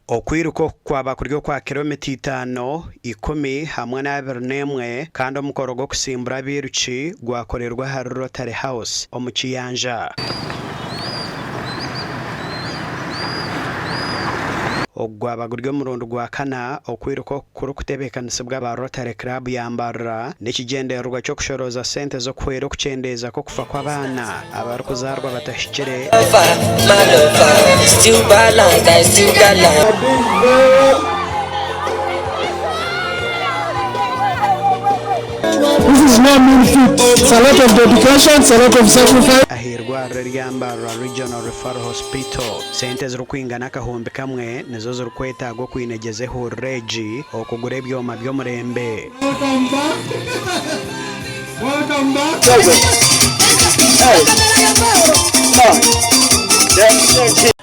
okwiruka kwaba kuryo kwa kilomita 5, 10 hamwe na 21 kandi omukoro gwo kusimbura biruki gwakorerwa ha Rotary House omukiyanja. Ogwaba guryo murundo gwa kana okwiruka kuri kutebekanisa ba Rotary Club ya Mbarara n'ikigendererwa cyo kushoroza sente zo kwera kucendeza ko kufa kw'abana abari kuzarwa batashikire. This is not mean feat. It's a lot of dedication, it's a lot of sacrifice. Ahirwa Rotary Mbarara Regional Referral Hospital sente z'urukwingana kahombe kamwe nizo z'urukweta go kwinegezeho regi okugura ebyoma by'omurembe. Welcome back.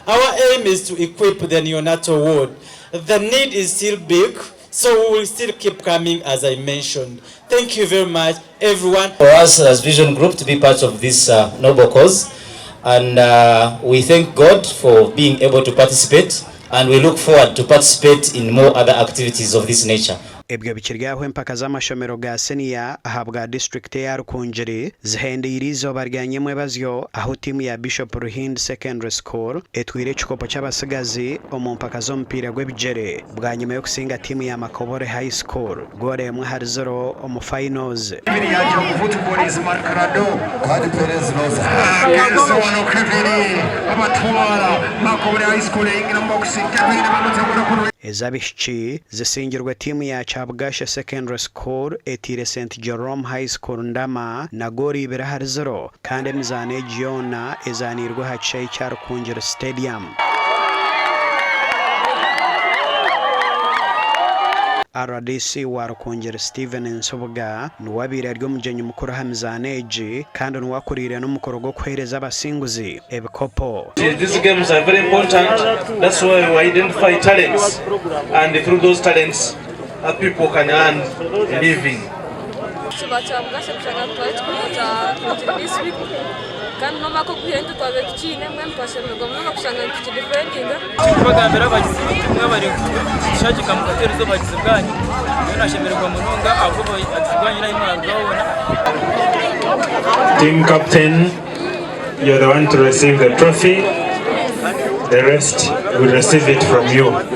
Our aim is to equip the neonatal ward. The need is still big, so we will still keep coming, as I mentioned. Thank you very much, everyone. For us as Vision Group to be part of this noble cause, and we thank God for being able to participate, and we look forward to participate in more other activities of this nature. Ebyo bikiryaho empaka z'amashomero ga senior ahabwa district ya Rukungiri zihendirizo baryanyemwe bazyo aho timu ya Bishop Ruhind Secondary School etwire chikopo cy'abasigazi omumpaka zo mpira gw'ebijere bwa nyuma yo kusinga timu ya Makobore High School gore mwe hari 0 omu finals. Ibiri yaje mu football is Marcarado hadi Perez Rosa so no kiviri abatwara Makobore High School ingina boxing kabiri bamutegura ezabishiki zisingirwa timu ya Agacencwire Secondary School etire St Jerome High School ndama na gori ibira hari 0 kandi emizane Giona ezanirwa ha Chai cya Rukungiri Stadium. RDC wa Rukungiri Steven Nsoboga nuwabira aryo mujenyi mukuru hamizaneji kandi nuwakurira n'umukoro go kuhereza abasinguzi ebikopo. These games are very important. That's why we identify talents, and through those talents people can earn a living. Kandi mama ko kuhenda twabe kicine mwe mpashemerwa mwe nakushanga kidefendinga bagambira abagize mwe bari kushaki kamukaterizo bagize bwanyu mwe nashemerwa munonga ahubwo atsigwanye na imana bwabona. Team captain, you're the one to receive the trophy. The rest will receive it from you.